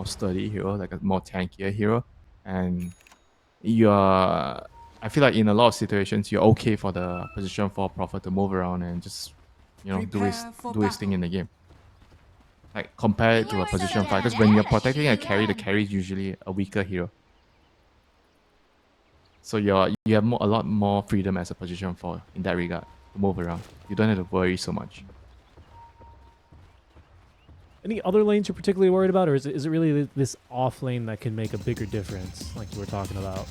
more sturdy hero, like a more tankier hero, and you're. I feel like in a lot of situations you're okay for the position 4 prophet to move around and just do his thing in the game. Like compare it to a position 5, because when you're protecting a carry, the carry is usually a weaker hero. So you have a lot more freedom as a position 4 in that regard to move around. You don't have to worry so much. Any other lanes you're particularly worried about, or is it really this off lane that can make a bigger difference, like you were talking about?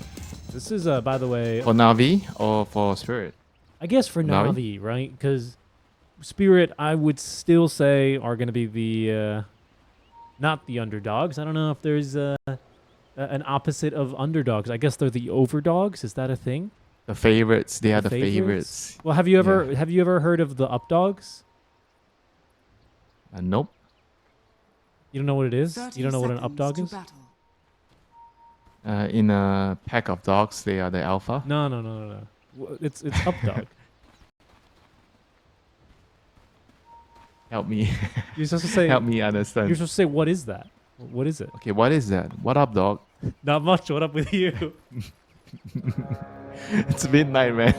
This is, by the way... For Navi or for Spirit? I guess for Navi, right? Because Spirit, I would still say, are going to be the... not the underdogs. I don't know if there's an opposite of underdogs. I guess they're the overdogs. Is that a thing? The favorites. They are the favorites. Well, have you ever heard of the updogs? Nope. You don't know what it is? You don't know what an updog is? In a pack of dogs, they are the alpha. No. It's updog. Help me. You're supposed to say. Help me understand. You're supposed to say, what is that? What is it? Okay, what is that? What up, dog? Not much. What up with you? It's midnight, man.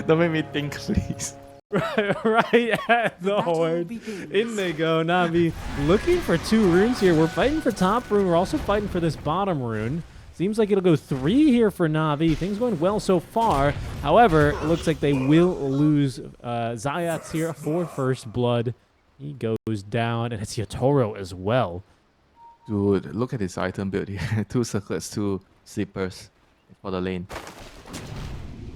Don't make me think, please. right at the horn. In they go, Navi. Looking for 2 runes here. We're fighting for top rune. We're also fighting for this bottom rune. Seems like it'll go 3 here for Navi. Things going well so far. However, it looks like they will lose Zayat's here for first blood. He goes down, and it's Yatoro as well. Dude, look at this item build here. 2 circlets, 2 sleepers for the lane.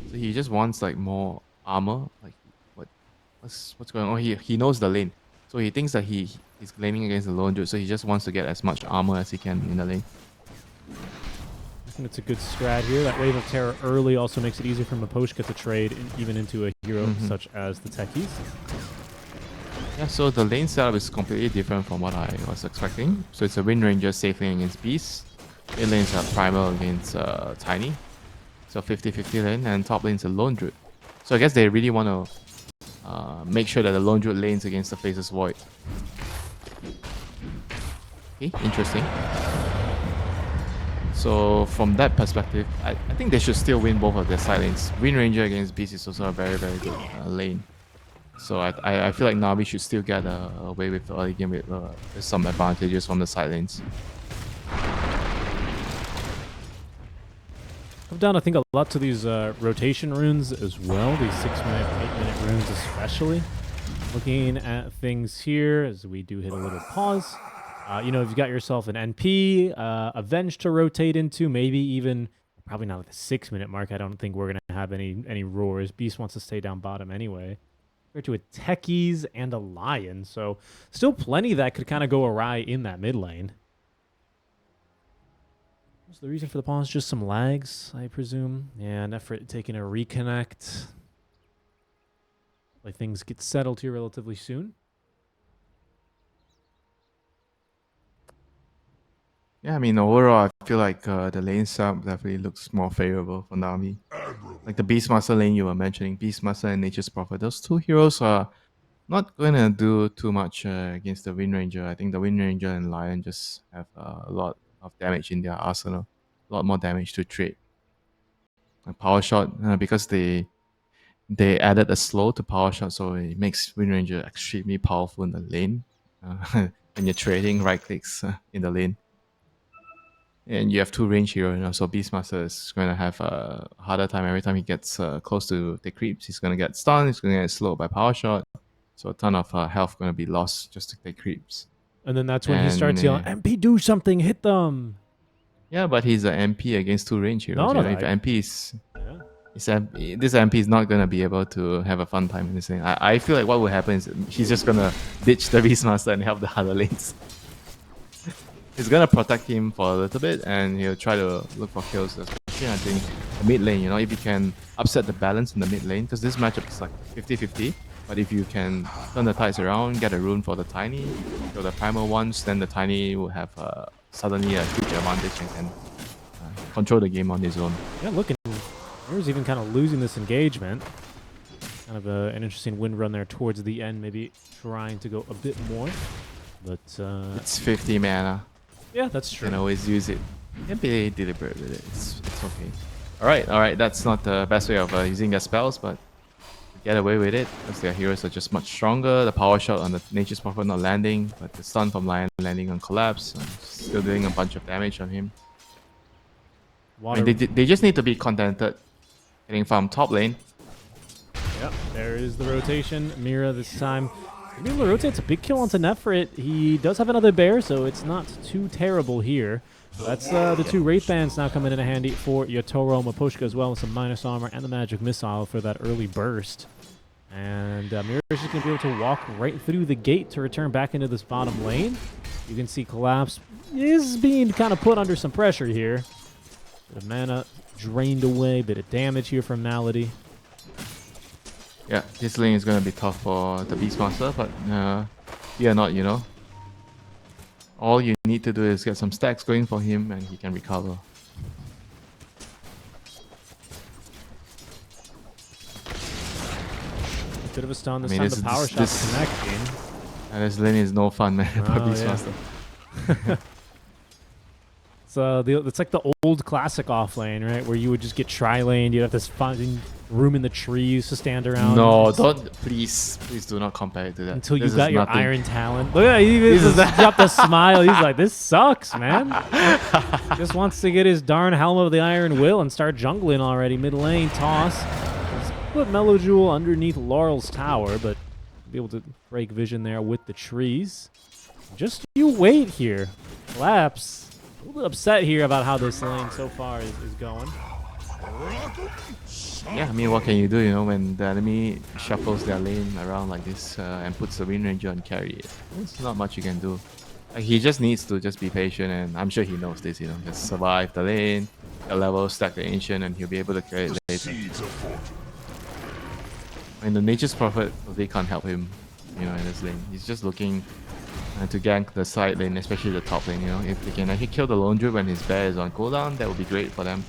So he just wants like more armor. Like what's going on? He knows the lane. So he thinks that he's laning against the lone dude, so he just wants to get as much armor as he can in the lane. I think it's a good strat here. That Wave of Terror early also makes it easier for Miposhka to trade even into a hero such as the Techies. Yeah, so the lane setup is completely different from what I was expecting. So it's a Wind Ranger safe lane against Beast. Mid lane's a Primal against Tiny. So 50-50 lane, and top lane's a Lone Druid. So I guess they really want to make sure that the Lone Druid lanes against the Faceless Void. Okay, interesting. So from that perspective, I think they should still win both of their side lanes. Wind Ranger against Beast is also a very, very good lane. So I feel like Navi should still get away with the early game with some advantages from the side lanes. I've done, I think, a lot to these rotation runes as well. These 6-minute, 8-minute runes especially. Looking at things here as we do hit a little pause. You know, if you've got yourself an NP, Avenge to rotate into, maybe even, probably not at the 6-minute mark. I don't think we're going to have any roars. Beast wants to stay down bottom anyway. Compared to a Techies and a Lion. So still plenty that could kind of go awry in that mid lane. What's the reason for the pause? Just some lags, I presume. Yeah, an effort taking a reconnect. Like things get settled here relatively soon. Yeah, I mean, overall, I feel like the lane setup definitely looks more favorable for Navi. Like the Beastmaster lane you were mentioning, Beastmaster and Nature's Prophet, those 2 heroes are not going to do too much against the Wind Ranger. I think the Wind Ranger and Lion just have a lot of damage in their arsenal. A lot more damage to trade. Like Power Shot, because they added a slow to Power Shot, so it makes Wind Ranger extremely powerful in the lane. When you're trading right clicks in the lane. And you have 2 range heroes, so Beastmaster is going to have a harder time every time he gets close to the creeps. He's going to get stunned, he's going to get slowed by Power Shot. So a ton of health going to be lost just to take creeps. And then that's when he starts yelling, MP, do something, hit them. Yeah, but he's an MP against 2 range heroes. No, if MP is... Yeah. This MP is not going to be able to have a fun time in this thing. I feel like what will happen is he's just going to ditch the Beastmaster and help the other lanes. He's going to protect him for a little bit, and he'll try to look for kills, especially I think the mid lane, you know, if you can upset the balance in the mid lane, because this matchup is like 50-50, but if you can turn the tides around, get a rune for the Tiny, kill the Primal once, then the Tiny will have suddenly a huge advantage and can control the game on his own. Yeah, look, Mirror's even kind of losing this engagement. Kind of an interesting wind run there towards the end, maybe trying to go a bit more. But It's 50 mana. yeah, that's You true. can always use it. You can be deliberate with it. It's okay. Alright. That's not the best way of using their spells, but get away with it because their heroes are just much stronger. The power shot on the Nature's Prophet not landing, but the stun from Lion landing on Collapse. Still doing a bunch of damage on him. I mean, they just need to be contented getting farm top lane. Yep, there is the rotation. Mira this time. Being able to rotate, it's a big kill onto Nefrit. He does have another bear, so it's not too terrible here. That's the two Wraith Bands now coming in handy for Yatoro Mapushka as well, with some minus armor and the magic missile for that early burst. And Mira's just going to be able to walk right through the gate to return back into this bottom lane. You can see Collapse is being kind of put under some pressure here. Bit of mana drained away, bit of damage here from Malady. Yeah, this lane is going to be tough for the Beastmaster, but fear not, you know. All you need to do is get some stacks going for him and he can recover. Bit of a stun this time, the power shot's connecting. And this lane is no fun, man, for Beastmaster. Yeah. It's like the old classic off lane, right? Where you would just get tri-laned, you'd have this fun room in the trees to stand around. No, please do not compare it to that. Until you got your Iron Talon. Look at that, he just dropped a smile. He's like, this sucks, man. Just wants to get his darn Helm of the Iron Will and start jungling already. Mid lane toss. Let's put Melojewel underneath Laurel's tower, but be able to break vision there with the trees. Just you wait here. Collapse. A little upset here about how this lane so far is going. Yeah, I mean, what can you do, you know, when the enemy shuffles their lane around like this and puts the Wind Ranger on carry? There's not much you can do. Like, he just needs to just be patient, and I'm sure he knows this, you know, just survive the lane, the level, stack the Ancient, and he'll be able to carry it later. And the Nature's Prophet, they can't help him, you know, in this lane. He's just looking to gank the side lane, especially the top lane, you know. If they can actually kill the Lone Druid when his bear is on cooldown, that would be great for them.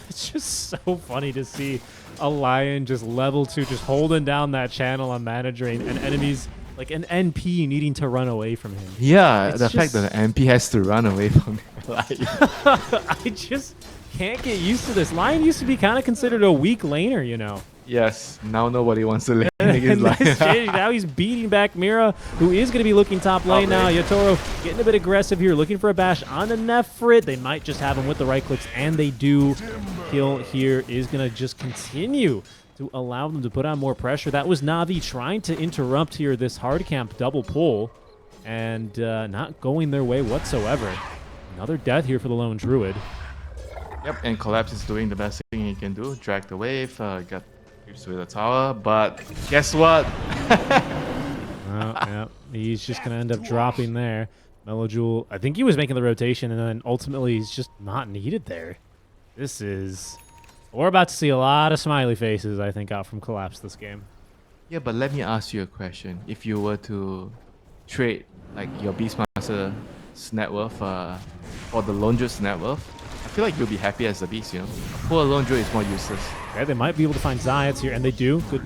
It's just so funny to see a Lion just level 2, just holding down that channel on mana drain, and enemies like an NP needing to run away from him. Yeah, the fact that the MP has to run away from him. I just can't get used to this. Lion used to be kind of considered a weak laner, you know. Yes, now nobody wants to lane And against Lion. now he's beating back Mira, who is going to be looking top lane now. Yatoro getting a bit aggressive here, looking for a bash on the Nefrit. They might just have him with the right clicks, and they do. Kill here is going to just continue to allow them to put on more pressure. That was Navi trying to interrupt here this hard camp double pull, and not going their way whatsoever. Another death here for the Lone Druid. Yep, and Collapse is doing the best thing he can do. Drag the wave, got creeps with the tower, but guess what? Yeah, he's just going to end up dropping there. Melojewel, I think he was making the rotation, and then ultimately he's just not needed there. This is... We're about to see a lot of smiley faces, I think, out from Collapse this game. Yeah, but let me ask you a question. If you were to trade like your Beastmaster's net worth for the Lone Druid's net worth, I feel like you'll be happy as the Beast, you know? A poor Lone Druid is more useless. Okay, they might be able to find Zayats here, and they do. Good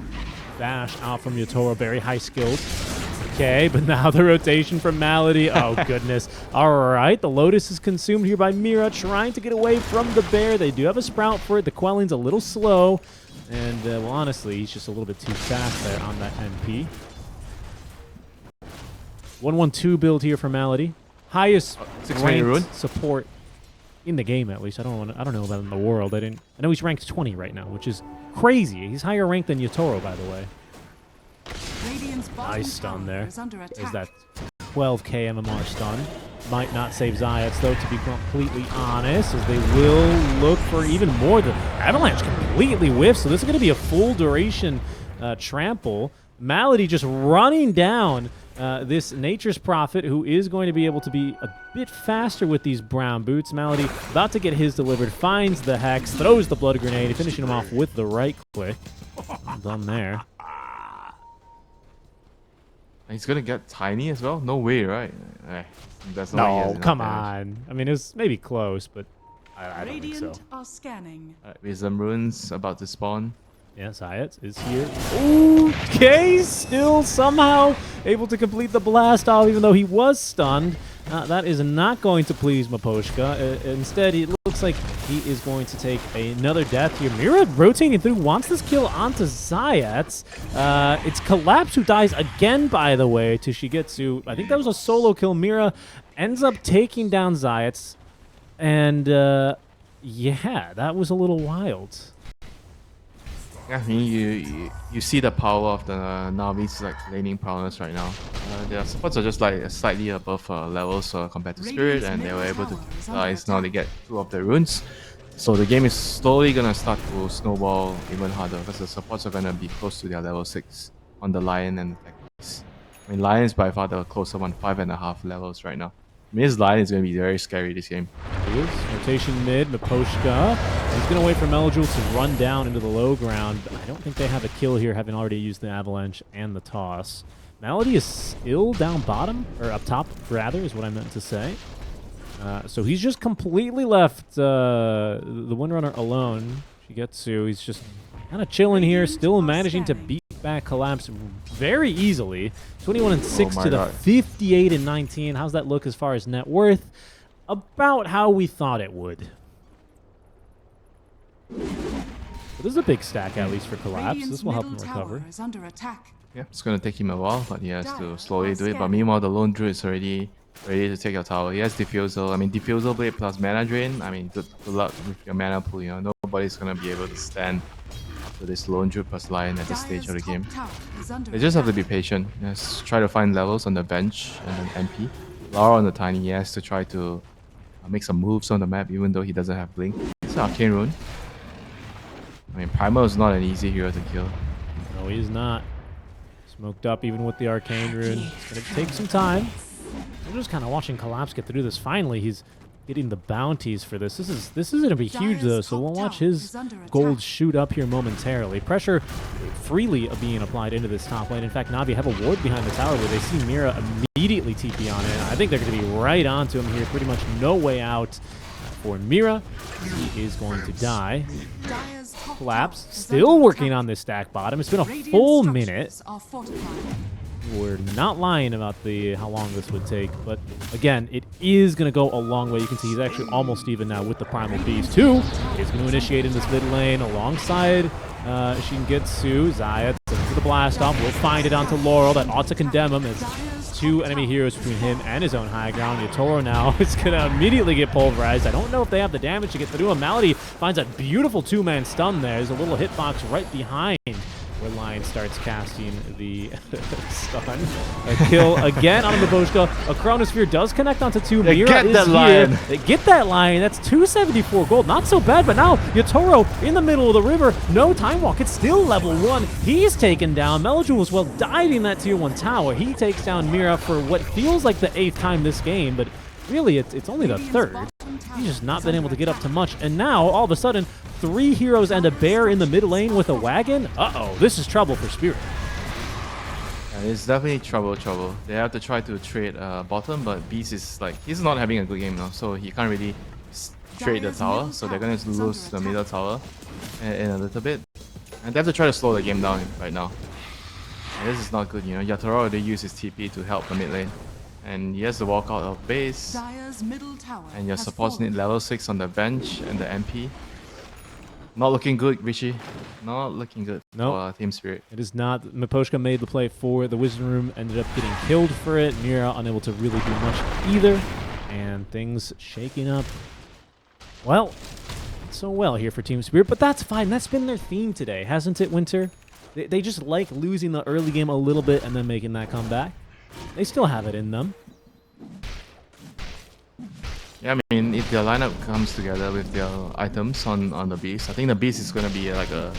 dash out from Yatoro, very high skilled. Okay, but now the rotation from Malady. Oh, goodness. All right, the Lotus is consumed here by Mira, trying to get away from the bear. They do have a Sprout for it. The Quelling's a little slow. And, well, honestly, he's just a little bit too fast there on that NP. 1-1-2 build here for Malady. Highest ranked support in the game, at least. I don't know about in the world. I know he's ranked 20 right now, which is crazy. He's higher ranked than Yatoro, by the way. Nice stun there. There's that 12k MMR stun. Might not save Zayats, though, to be completely honest, as they will look for even more. The Avalanche completely whiffs, so this is going to be a full duration trample. Malady just running down this Nature's Prophet, who is going to be able to be a bit faster with these brown boots. Malady about to get his delivered, finds the Hex, throws the Blood Grenade, finishing him off with the right click. Done there. He's gonna get tiny as well? No way, right? That's no, come on. I mean, it was maybe close, but I don't think so. Are scanning. Wisdom Runes about to spawn. Yeah, Zayat is here. Okay, still somehow able to complete the blast off, even though he was stunned. That is not going to please Miposhka. Instead, it looks like he is going to take another death here. Mira rotating through, wants this kill onto Zayat. It's Collapse who dies again, by the way, to Shigetsu. I think that was a solo kill. Mira ends up taking down Zayat. And, yeah, that was a little wild. Yeah, I mean, you see the power of the Navi's like laning prowess right now. Their supports are just like slightly above levels compared to Spirit, and they were able to capitalize. Now they get 2 of the runes. So the game is slowly gonna start to snowball even harder because the supports are gonna be close to their level 6 on the Lion and Tactics. I mean, Lion is by far the closer one, 5.5 levels right now. I mean, his Lion is gonna be very scary this game. He is. Rotation mid, Miposhka. He's going to wait for Meljul to run down into the low ground. I don't think they have a kill here, having already used the Avalanche and the Toss. Melody is still down bottom, or up top, rather, is what I meant to say. So he's just completely left the Windrunner alone. Shigetsu, he's just kind of chilling here, still managing to beat back Collapse very easily. 21-6 to the 58-19. How's that look as far as net worth? About how we thought it would. But this is a big stack, at least for Collapse. This will help him recover. Yeah, it's going to take him a while, but he has to slowly do it. But meanwhile, the Lone Druid is already ready to take your tower. He has Diffusal. I mean, Diffusal Blade plus Mana Drain. I mean, good luck with your mana pool. You know, nobody's going to be able to stand after this Lone Druid plus Lion at this stage of the game. They just have to be patient. Just try to find levels on the bench and then MP. Lara on the Tiny, he has to try to make some moves on the map, even though he doesn't have Blink. It's an Arcane Rune. I mean, Primal is not an easy hero to kill. No, he is not. Smoked up even with the Arcane Rune. It's going to take some time. We're just kind of watching Collapse get through this. Finally, he's getting the bounties for this. This is going to be huge, though, so we'll watch his gold shoot up here momentarily. Pressure freely being applied into this top lane. In fact, Navi have a ward behind the tower where they see Mira immediately TP on it. I think they're going to be right onto him here. Pretty much no way out for Mira. He is going to die. Collapse still working on this stack bottom. It's been a full minute. We're not lying about how long this would take, but again, it is going to go a long way. You can see he's actually almost even now with the Primal Beast. 2 is going to initiate in this mid lane alongside Shingetsu. Zayat into the blast off. We'll find it onto Laurel. That ought to condemn him as 2 enemy heroes between him and his own high ground. Yatoro now is going to immediately get pulverized. I don't know if they have the damage to get through him. Malady finds a beautiful 2-man stun there. There's a little hitbox right behind where Lion starts casting the stun. A kill again on Miposhka. A Chronosphere does connect onto 2. Mira get is that here. Lion. They get that Lion. That's 274 gold. Not so bad, but now Yatoro in the middle of the river. No time walk. It's still level 1. He's taken down. Meljul as well diving that tier 1 tower. He takes down Mira for what feels like the 8th time this game, but really it's only the 3rd. He's just not been able to get up to much. And now, all of a sudden, 3 heroes and a bear in the mid lane with a wagon? Uh-oh, this is trouble for Spirit. Yeah, it's definitely trouble. They have to try to trade bottom, but Beast is like, he's not having a good game now, so he can't really trade the tower, so they're going to lose the middle tower in a little bit. And they have to try to slow the game down right now. And this is not good, you know. Yatoro already used his TP to help the mid lane. And he has to walk out of base. And your supports need level 6 on the bench and the MP. Not looking good, Richie. Not looking good for Team Spirit. It is not. Miposhka made the play for the Wisdom Room, ended up getting killed for it. Mira unable to really do much either. And things shaking up. Well, not so well here for Team Spirit, but that's fine. That's been their theme today, hasn't it, Winter? They just like losing the early game a little bit and then making that comeback. They still have it in them. Yeah, I mean, if their lineup comes together with their items on the Beast, I think the Beast is going to be like a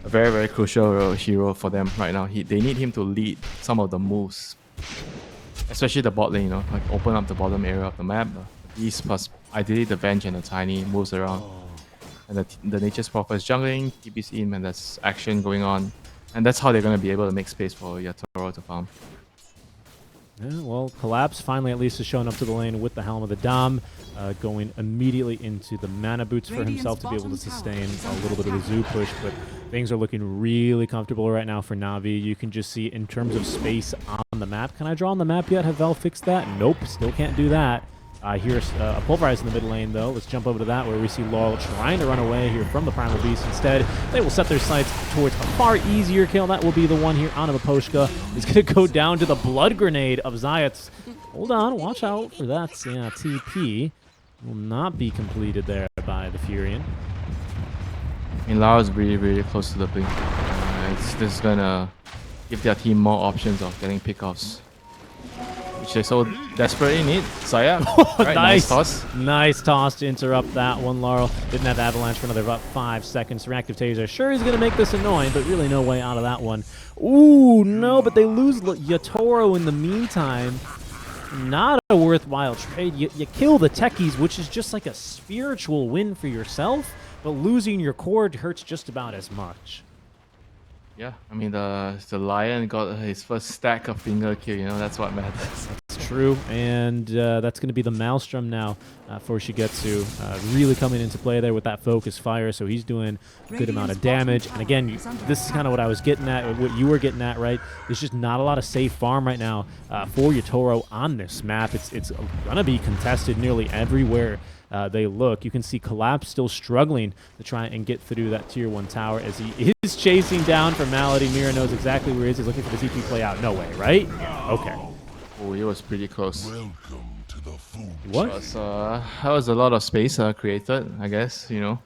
very, very crucial hero for them right now. They need him to lead some of the moves, especially the bot lane, you know, like open up the bottom area of the map. The Beast plus ideally the Venge and the Tiny moves around. And the Nature's Prophet is jungling, TP's in, and there's action going on. And that's how they're going to be able to make space for Yatoro to farm. Yeah, well, Collapse finally at least has shown up to the lane with the Helm of the Dom, going immediately into the mana boots for himself to be able to sustain a little bit of a zoo push, but Things are looking really comfortable right now for Navi. You can just see in terms of space on the map. Can I draw on the map yet? Have Val fixed that? Nope, still can't do that. Here's a Pulverize in the mid lane, though. Let's jump over to that, where we see Laurel trying to run away here from the Primal Beast. Instead, they will set their sights towards a far easier kill. That will be the one here on Miposhka. He's going to go down to the Blood Grenade of Zayats. Hold on, watch out for that TP. Will not be completed there by the Furion. I mean, Lao's really, really close to the blink. This is gonna give their team more options of getting pickoffs, which they so desperately need. Saya, right, nice toss. Nice toss to interrupt that one, Laurel. Didn't have Avalanche for another about 5 seconds. Reactive Taser. Sure, he's going to make this annoying, but really no way out of that one. Ooh, no, but they lose Yatoro in the meantime. Not a worthwhile trade. You kill the techies, which is just like a spiritual win for yourself, but losing your core hurts just about as much. Yeah, I mean, the Lion got his first stack of finger kill, you know, that's what matters. That's true, and that's going to be the Maelstrom now for Shigetsu. Really coming into play there with that focus fire, so he's doing a good amount of damage. And again, this is kind of what I was getting at, what you were getting at, right? There's just not a lot of safe farm right now for Yatoro on this map. It's going to be contested nearly everywhere they look. You can see Collapse still struggling to try and get through that tier 1 tower as he is chasing down for Malady. Mira knows exactly where he is. He's looking for the TP play out. No way, right? Okay. Oh, he was pretty close. Welcome to the food. What? That was a lot of space created, I guess, you know.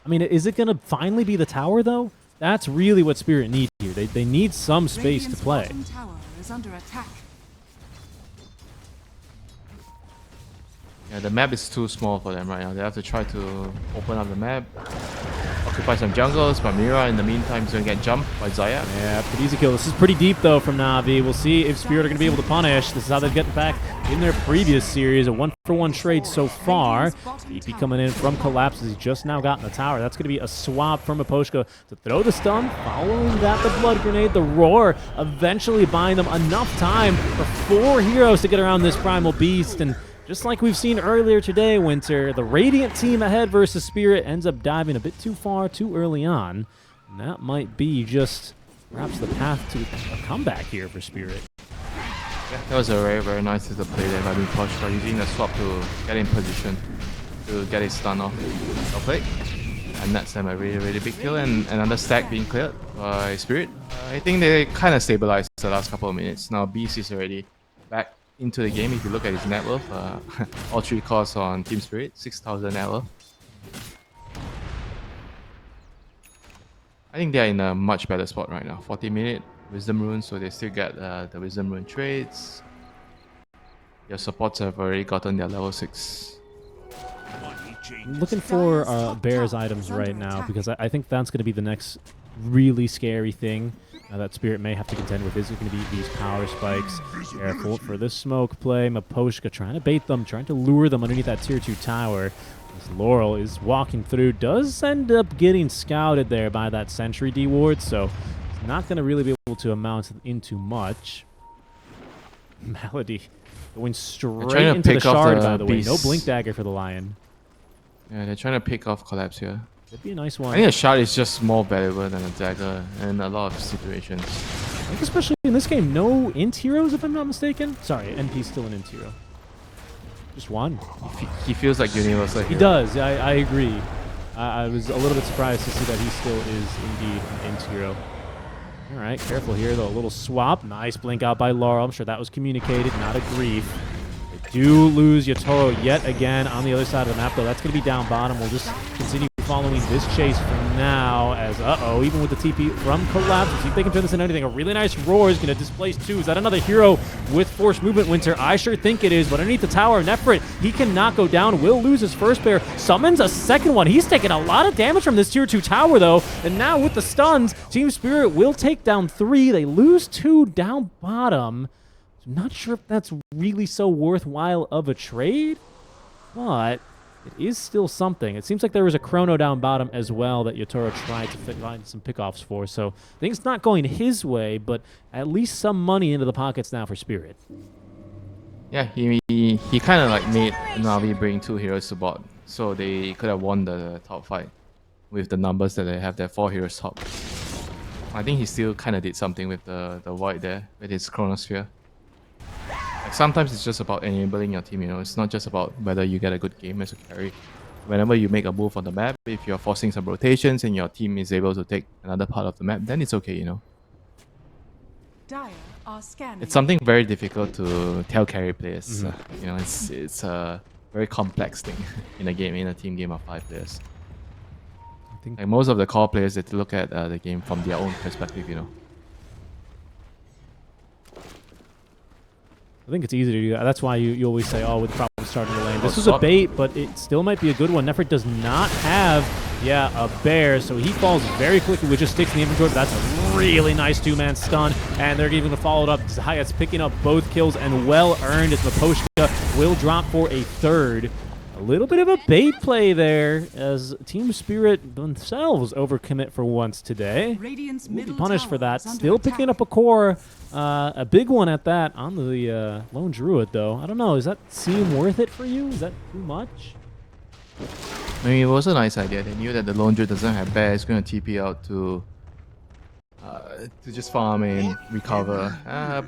I mean, is it going to finally be the tower, though? That's really what Spirit need here. They need some space to play. Tower is under attack. Yeah, the map is too small for them right now. They have to try to open up the map, occupy some jungles, but Mira in the meantime is going to get jumped by Zaya. Yeah, pretty easy kill. This is pretty deep, though, from Navi. We'll see if Spirit are going to be able to punish. This is how they've gotten back in their previous series. A 1-for-1 trade so far. EP coming in from Collapse as he's just now gotten the tower. That's going to be a swap from Miposhka to throw the stun. Following that, the Blood Grenade, the Roar, eventually buying them enough time for 4 heroes to get around this Primal Beast. And just like we've seen earlier today, Winter, the Radiant team ahead versus Spirit ends up diving a bit too far too early on. And that might be just perhaps the path to a comeback here for Spirit. Yeah, that was a very, very nice little play there by Miposhka, using the swap to get in position to get his stun off. Well played. And that's them a really, really big kill, and another stack being cleared by Spirit. I think they kind of stabilized the last couple of minutes. Now Beast is already back into the game. If you look at his net worth, all 3 cores on Team Spirit, 6,000 net worth. I think they're in a much better spot right now. 40-minute Wisdom Rune, so they still get the Wisdom Rune trades. Your supports have already gotten their level 6. Looking for Bears items right now, because I think that's going to be the next really scary thing that Spirit may have to contend with. Is it going to be these power spikes? Careful for this smoke play. Miposhka trying to bait them, trying to lure them underneath that tier 2 tower. As Laurel is walking through, does end up getting scouted there by that Sentry D ward, so it's not going to really be able to amount into much. Malady going straight into the shard, by the way. No Blink Dagger for the Lion. Yeah, they're trying to pick off Collapse here. That'd be a nice one. I think a shard is just more valuable than a dagger in a lot of situations. I think especially in this game, no int heroes, if I'm not mistaken. Sorry, NP's still an int hero. Just one. He feels like universal hero. He does, I agree. I was a little bit surprised to see that he still is indeed an int hero. All right, careful here, though. A little swap. Nice blink out by Laurel. I'm sure that was communicated, not a grief. They do lose Yatoro yet again on the other side of the map, though. That's going to be down bottom. We'll just continue following this chase for now as, even with the TP from Collapse, see if they can turn this into anything. A really nice Roar is going to displace 2. Is that another hero with forced movement, Winter? I sure think it is, but underneath the tower, Nefrit, he cannot go down, will lose his first bear, summons a second one. He's taking a lot of damage from this tier 2 tower, though, and now with the stuns, Team Spirit will take down 3. They lose 2 down bottom. So not sure if that's really so worthwhile of a trade, but it is still something. It seems like there was a chrono down bottom as well that Yatoro tried to find some pickoffs for. So things not going his way, but at least some money into the pockets now for Spirit. Yeah, he kind of like made Navi bring 2 heroes to bot, so they could have won the top fight with the numbers that they have there, 4 heroes top. I think he still kind of did something with the void there, with his chronosphere. Like sometimes it's just about enabling your team, you know, it's not just about whether you get a good game as a carry. Whenever you make a move on the map, if you're forcing some rotations and your team is able to take another part of the map, then it's okay, you know. Dire are scanning. It's something very difficult to tell carry players. You know, it's a very complex thing in a game, in a team game of 5 players. I think Like most of the core players, they look at the game from their own perspective, you know. it's easy to do that. That's why you always say, oh, with the problem starting the lane. This Oh, was a swap. bait, but it still might be a good one. Nefert does not have, a bear, so he falls very quickly with just sticks in the inventory. But that's a really nice 2-man stun, and they're even going to follow it up. Zayat's picking up both kills, and well earned as Maposhka will drop for a third. A little bit of a bait play there as Team Spirit themselves overcommit for once today. Radiant's Will be middle punished for tower that. is under Still picking attack. up a core. A big one at that on the Lone Druid, though. I don't know. Does that seem worth it for you? Is that too much? I mean, it was a nice idea. They knew that the Lone Druid doesn't have bear. It's going to TP out to just farm and recover.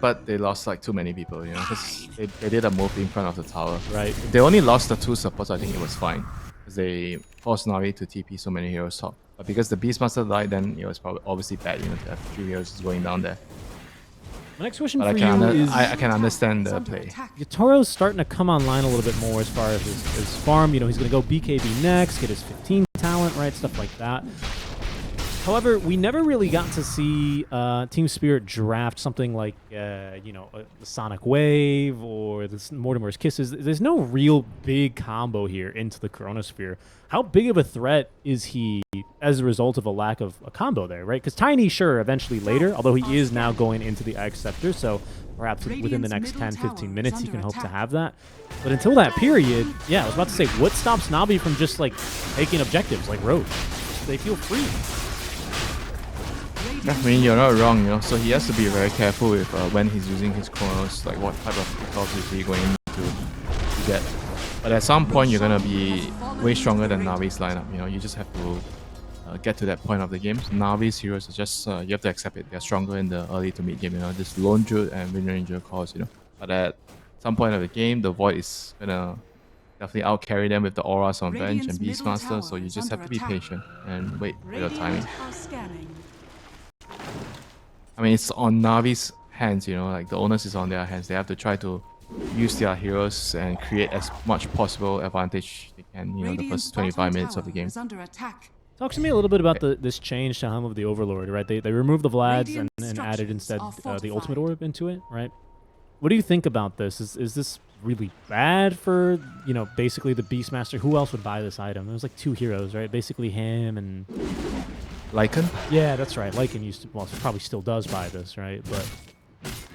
But they lost like too many people, you know, because they did a move in front of the tower. Right. If they only lost the 2 supports, I think it was fine. Because they forced Navi to TP so many heroes top. But because the Beastmaster died, then it was probably obviously bad, you know, to have 3 heroes just going down there. My next question But for you is... I can understand the Under play. attack. Yatoro's starting to come online a little bit more as far as his farm. You know, he's going to go BKB next, get his 15 talent, right? Stuff like that. However, we never really got to see Team Spirit draft something like, the Sonic Wave or the Mortimer's Kisses. There's no real big combo here into the Chronosphere. How big of a threat is he as a result of a lack of a combo there, right? Because Tiny, sure, eventually later, although he is now going into the X Scepter, so perhaps within the next 10, 15 minutes, you can hope to have that. But until that period, I was about to say, what stops Navi from just, like, taking objectives like Rogue? They feel free. I mean, you're not wrong, you know. So he has to be very careful with when he's using his chronos, like what type of recalls is he going to get. But at some point, you're gonna be way stronger than Navi's lineup. You know, you just have to get to that point of the game. So Navi's heroes are just you have to accept it. They're stronger in the early to mid game. You know, this Lone Druid and Wind Ranger calls. You know, but at some point of the game, the Void is gonna definitely out carry them with the auras on bench and Radiant's middle Beastmaster. So tower you is just have under to be attack. patient and wait for your timing. Radiant are scanning. I mean, it's on Navi's hands, you know, like the onus is on their hands. They have to try to use their heroes and create as much possible advantage they can, you know, the Radiant's first 25 minutes of the bottom game. tower is under attack. Talk to me a little bit about this change to Helm of the Overlord, right? They removed the Vlads and Radiant added instead structures are the Ultimate fortified. Orb into it, right? What do you think about this? Is this really bad for, basically the Beastmaster? Who else would buy this item? It was like 2 heroes, right? Basically him and... Lycan? Yeah, that's right. Lycan used to, well, probably still does buy this, right? But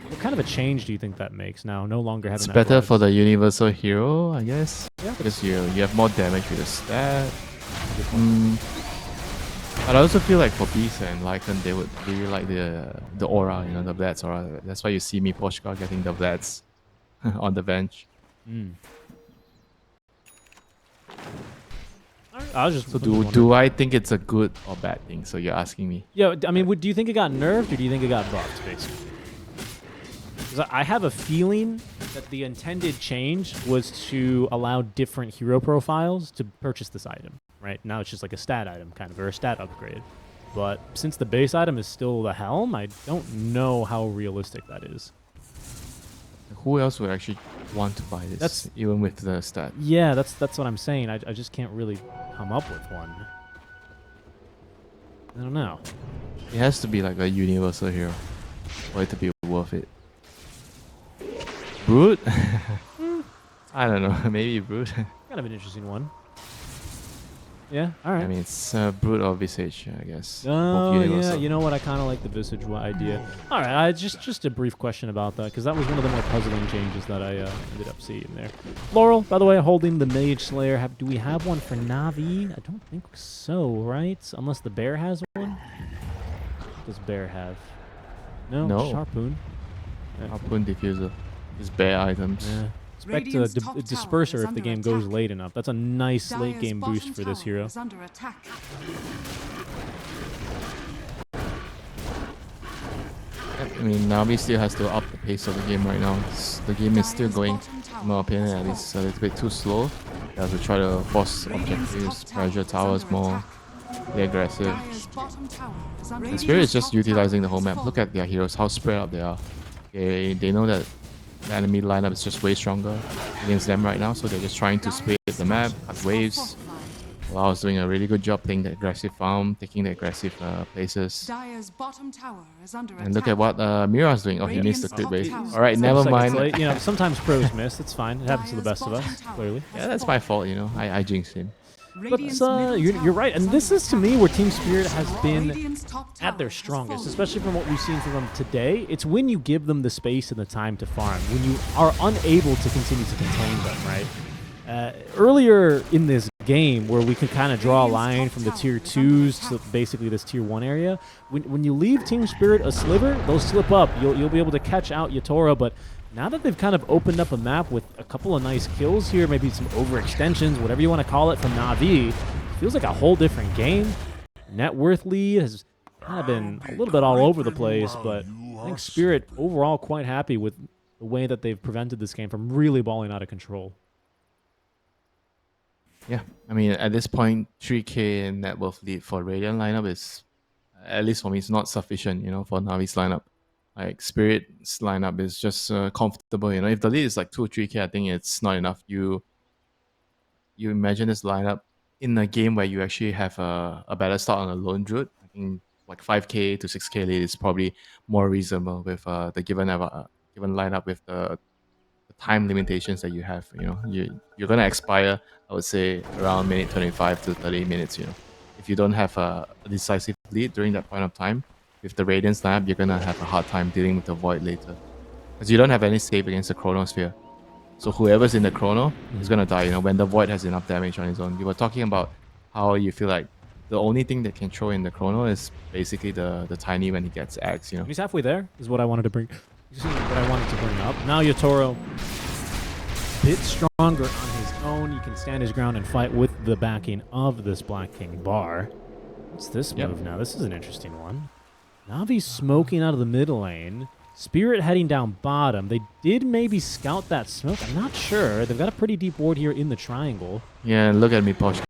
what kind of a change do you think that makes now? No longer having It's that better Vlad? for the universal hero, I guess. Yeah. Because you have more damage with the stat. But I also feel like for Beast and Lycan, they would really like the aura, you know, the Vlad's aura. That's why you see me Poshka getting the Vlads on the bench. I was just So wondering. do I think it's a good or bad thing? So you're asking me. Yeah, I mean, do you think it got nerfed or do you think it got buffed, basically? 'Cause I have a feeling that the intended change was to allow different hero profiles to purchase this item, right? Now it's just like a stat item, kind of, or a stat upgrade. But since the base item is still the Helm, I don't know how realistic that is. Who else would actually want to buy this? That's- even with the stat. Yeah, that's what I'm saying. I just can't really come up with one. I don't know. It has to be like a universal hero for it to be worth it. Brute? I don't know. Maybe Brute. Kind of an interesting one. Yeah, all right. I mean, it's Brute or Visage, I guess. Both Oh, yeah. universal. You know what? I kind of like the Visage idea. All right, just a brief question about that, because that was one of the more puzzling changes that I ended up seeing there. Laurel, by the way, holding the Mage Slayer. Do we have one for Navi? I don't think so, right? Unless the Bear has one? What does Bear have? No? No. Just Harpoon. Harpoon Diffuser. Just bare items. Yeah. Expect a Radiant's top tower disperser is if the under game goes attack. late enough. That's a nice late Dire's game boost bottom for this tower hero. is under attack. I mean, Navi still has to up the pace of the game right now. The game is still Dire's going, bottom tower in my opinion, has at least a fallen. little bit too slow. You have to try to force Radiant's objectives, top tower pressure is towers under more, attack. be aggressive. Dire's bottom tower is under And attack. Spirit is just Top tower utilizing the whole has map. Look fallen. at their heroes, how spread out they are. They know that the enemy lineup is just way stronger against them right now, so they're just trying to split the map, cut waves. Wow is doing a really good job playing the aggressive farm, taking the aggressive places. Dire's bottom tower is under And look at what Mira's doing. Oh, he missed the Radiant's crit top wave. tower Alright, is never under mind. Late. You know, sometimes pros miss. It's fine. It happens to the Dire's best of us, bottom tower clearly. has Yeah, that's my fault, you know. I jinxed him. But Radiant's middle you're tower right, and is this under is to me attack. where Team Spirit has been Radiant's top at their tower has strongest, fallen. especially from what we've seen from them today. It's when you give them the space and the time to farm, when you are unable to continue to contain them, right? Earlier in this game, where we could kind of draw a line from the tier 2s to basically this tier 1 area, when you leave Team Spirit a sliver, they'll slip up. You'll be able to catch out Yatora, but now that they've kind of opened up a map with a couple of nice kills here, maybe some overextensions, whatever you want to call it, from Navi, feels like a whole different game. Net worth lead has kind of been a little bit all over the place, but I think Spirit overall quite happy with the way that they've prevented this game from really balling out of control. Yeah, I mean, at this point, 3k net worth lead for Radiant lineup is, at least for me, it's not sufficient, you know, for Navi's lineup. Like, Spirit's lineup is just comfortable, you know. If the lead is like 2 or 3k, I think it's not enough. You imagine this lineup in a game where you actually have a better start on a lone route. I think like 5k to 6k lead is probably more reasonable with the given lineup with the time limitations that you have. You know, you're gonna expire, I would say, around minute 25 to 30 minutes. You know, if you don't have a decisive lead during that point of time with the Radiance lineup, you're gonna have a hard time dealing with the Void later, because you don't have any save against the Chronosphere. So whoever's in the Chrono is gonna die. You know, when the Void has enough damage on his own. You were talking about how you feel like the only thing that can throw in the Chrono is basically the Tiny when he gets Axe. You know. He's halfway there, is what I wanted to bring. What I wanted to bring up. Now Yatoro, a bit stronger on his own. He can stand his ground and fight with the backing of this Black King bar. What's this move now? This is an interesting one. Navi smoking out of the middle lane. Spirit heading down bottom. They did maybe scout that smoke. I'm not sure. They've got a pretty deep ward here in the triangle. Yeah, and look at me, Poshka.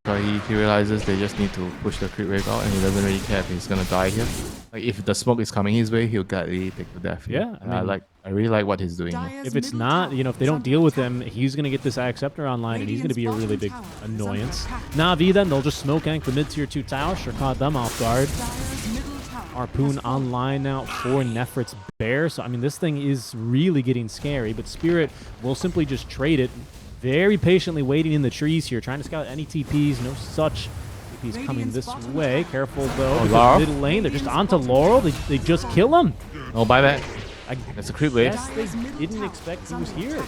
He realizes they just need to push the crit wave out, and he doesn't really care if he's gonna die here. Like, if the smoke is coming his way, he'll gladly take the death here. Yeah, And I really like what he's doing here. Dire's If it's middle not, tower you know, if they is don't under deal with attack. him, he's going to get this Acceptor online, and he's going to be a really big Radiant's bottom tower is annoyance. under attack. Navi, then, they'll just smoke gank the mid-tier 2 tower. Sure caught them off guard. Dire's middle tower Harpoon has fallen. online now for Nefrit's Bear. So, I mean, this thing is really getting scary, but Spirit will simply just trade it. Very patiently waiting in the trees here, trying to scout any TPs. No such TPs coming Radiant's this bottom way. tower Careful, has though. fallen. because Laurel? middle lane, they're just Radiant's onto bottom Laurel. tower They has just fallen. kill him. No buyback. I That's a crit wave. guess they didn't expect he was here.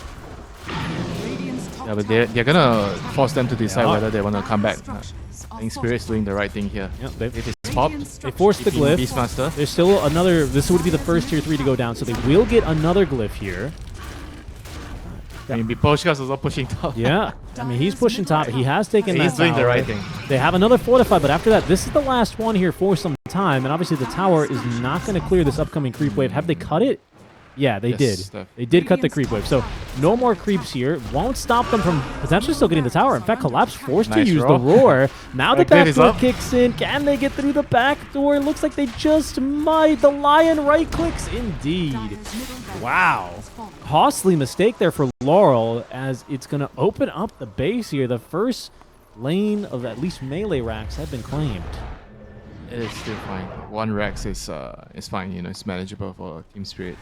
Radiant's top Yeah, but tower they're gonna is under force them to decide Yeah. whether they want to come back. Structures I are think Spirit's doing the right thing here. Yep, If it's popped, Radiant's they forced the keeping glyph. Beastmaster. There's still another. This would be the first tier 3 to go down, so they will get another glyph here. I mean, Poshka's also pushing top. Yeah, I mean, he's pushing top. He has taken that He's doing the tower. right thing. They have another fortify, but after that, this is the last one here for some time, and obviously the tower is not going to clear this upcoming creep wave. Have they cut it? Yeah, they Yes, did. Steph. They did cut the creep wave, so no more creeps here. Won't stop them from potentially still getting the tower. In fact, Collapse forced to Nice use roll. the roar. Now the That glyph back is door up. kicks in. Can they get through the back door? Looks like they just might. The lion right clicks indeed. Dire's middle tower Wow. has fallen. Costly mistake there for Laurel, as it's going to open up the base here. The first lane of at least melee racks have been claimed. It is still fine. One Rex is fine. You know, it's manageable for Team Spirit.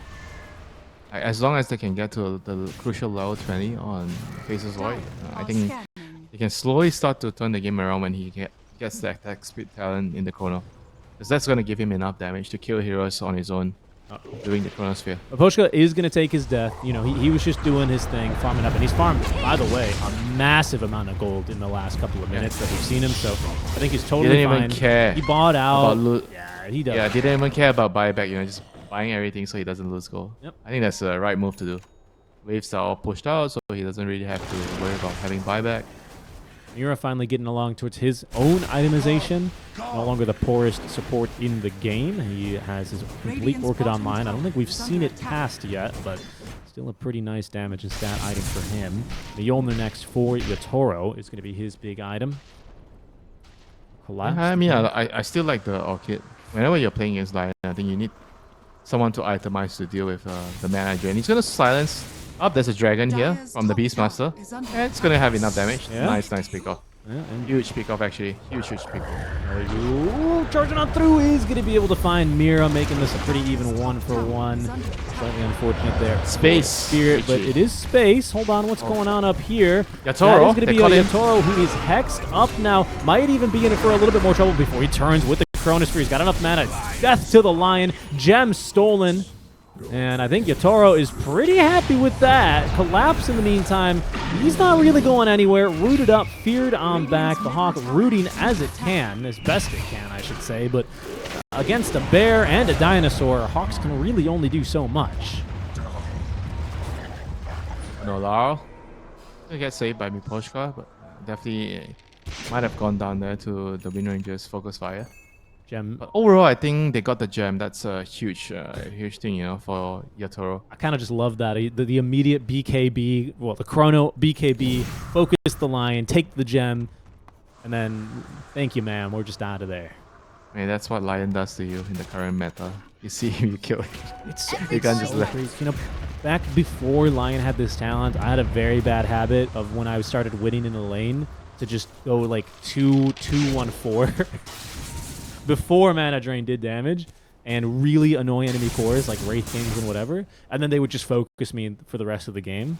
As long as they can get to the crucial level 20 on Faces Void, I Are think scanning. they can slowly start to turn the game around when he gets the attack speed talent in the Chrono. Because that's going to give him enough damage to kill heroes on his own during the Chronosphere. Aposhka is going to take his death. You know, he was just doing his thing, farming up. And he's farmed, by the way, a massive amount of gold in the last couple of minutes that we've seen him. So I think he's totally Didn't fine. even care He bought out. about loot. Yeah, he does. Yeah, didn't even care about buyback. You know, just buying everything so he doesn't lose gold. Yep. I think that's the right move to do. waves are all pushed out, so he doesn't really have to worry about having buyback. Mira finally getting along towards his own itemization. No longer the poorest support in the game. He has his complete Orchid online. I don't think we've seen it cast yet, but still a pretty nice damage and stat item for him. Mjolnir next for Yatoro is going to be his big item. Collapse. I mean, I still like the Orchid. Whenever you're playing against Lion, I think you need someone to itemize to deal with the mana drain. He's gonna silence. Up, there's a dragon here from the Beastmaster. And it's gonna have enough damage. Yeah. Nice pick off. Yeah, and Huge pick off actually. Huge pick off. Ooh, charging on through is going to be able to find Mira, making this a pretty even 1-for-1. Slightly unfortunate there. Space. Spirit, but it is space. Hold on, what's going on up here? Yatoro. That is going to They be caught him. Yatoro, who is hexed up now. Might even be in it for a little bit more trouble before he turns with the Chronosphere. He's got enough mana. Death to the Lion. Gem stolen. And I think Yatoro is pretty happy with that. Collapse in the meantime. He's not really going anywhere. Rooted up, feared on back. The Hawk rooting as it can, as best it can, I should say. But against a bear and a dinosaur, Hawks can really only do so much. No Laurel. Gonna get saved by Miposhka, but definitely might have gone down there to the Wind Ranger's focus fire. Gem. But overall, I think they got the gem. That's a huge thing, you know, for Yatoro. I kind of just love that. The immediate BKB, well, the Chrono BKB, focus the Lion, take the gem, and then thank you, ma'am. We're just out of there. I mean, that's what Lion does to you in the current meta. You see him, you kill him. It's You can't just let. crazy. You know, back before Lion had this talent, I had a very bad habit of when I started winning in the lane to just go like 2-2-1-4 before mana drain did damage and really annoy enemy cores like Wraith Kings and whatever, and then they would just focus me for the rest of the game.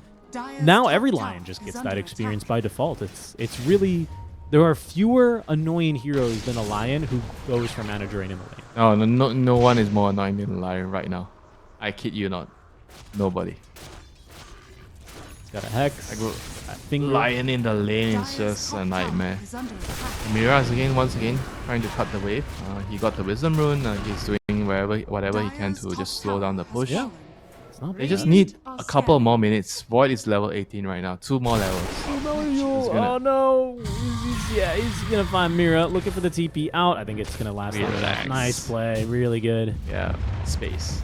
Now every Lion just gets that experience by default. It's really, there are fewer annoying heroes than a Lion who goes for mana drain in the lane. No one is more annoying than Lion right now. I kid you not. Nobody. It's got a Hex. Finger. Lion in the lane is just a nightmare. Miraz again, once again, trying to cut the wave. He got the Wisdom Rune. He's doing whatever he can to just slow down the push. Yeah. It's not They bad. just need a couple more minutes. Void is level 18 right now. 2 more levels. Oh no! He's gonna find Mira, looking for the TP out. I think it's gonna last long enough. Relax. Nice play, really good. Yeah, space.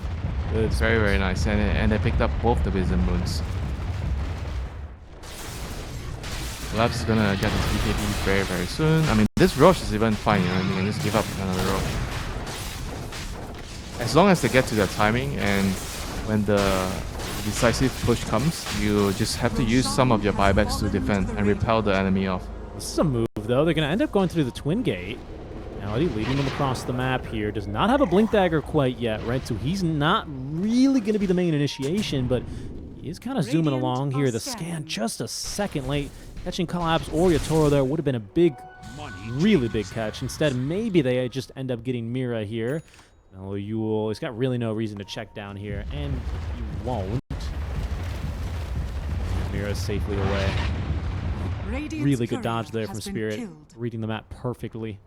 Good. It's very nice. And they picked up both the Wisdom Runes. Labs is gonna get his BKB very soon. I mean, this Roche is even fine, you know, you can just give up another Roche. As long as they get to their timing and when the decisive push comes, you just have to use some of your buybacks to defend and repel the enemy off. This is a move, though. They're gonna end up going through the Twin Gate. Melody leading them across the map here. Does not have a Blink Dagger quite yet, right? So he's not really gonna be the main initiation, but he is kind of zooming along here. The scan just a second late. Catching Collapse or Yatoro there would have been a big, really big catch. Instead, maybe they just end up getting Mira here. No, Yule, he's got really no reason to check down here, and he won't. Mira's safely away. Really good dodge there from Spirit, reading the map perfectly.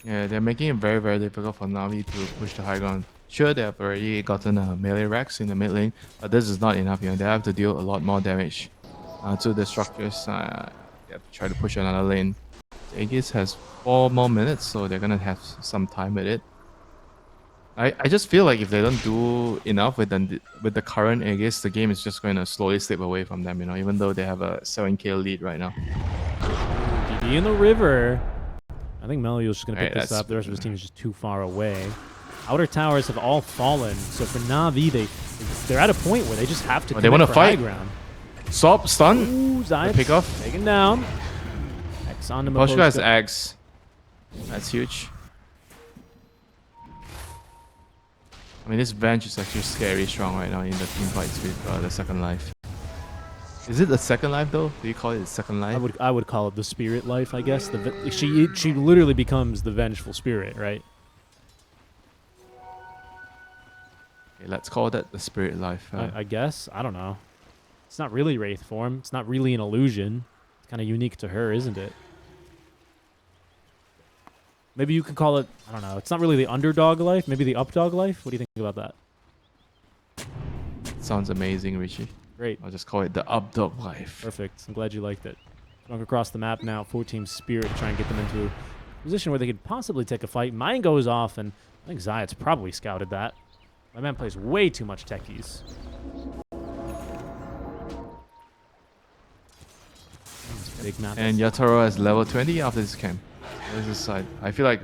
Yeah, they're making it very difficult for Navi to push the high ground. Sure, they have already gotten a melee Rex in the mid lane, but this is not enough. You know, they have to deal a lot more damage to the structures. They have to try to push another lane. Aegis has 4 more minutes, so they're gonna have some time with it. I just feel like if they don't do enough with the current Aegis, the game is just going to slowly slip away from them. You know, even though they have a 7k lead right now. GD in the river. I think Melio's just going to pick Alright, this up. The rest of his team is just too far away. Outer towers have all fallen, so for Navi, they're at a point where they just have to. They want to high fight. Ground. Stop, stun. Ooh, Zayat pick off. taken down. X on to Poshka has Miposhka. Axe. That's huge. I mean, this bench is actually scary strong right now in the team fights with the second life. Is it the second life though? Do you call it the second life? I would call it the spirit life, I guess. She literally becomes the vengeful spirit, right? Okay, let's call that the spirit life. I guess. I don't know. It's not really Wraith form. It's not really an illusion. It's kind of unique to her, isn't it? Maybe you could call it, I don't know, it's not really the underdog life, maybe the updog life? What do you think about that? Sounds amazing, Richie. Great. I'll just call it the updog life. Perfect. I'm glad you liked it. Going across the map now for Team Spirit to try and get them into a position where they could possibly take a fight. Mine goes off, and I think Zayat's probably scouted that. My man plays way too much techies. Big map. And Yatoro is level 20 after this camp. This is I feel like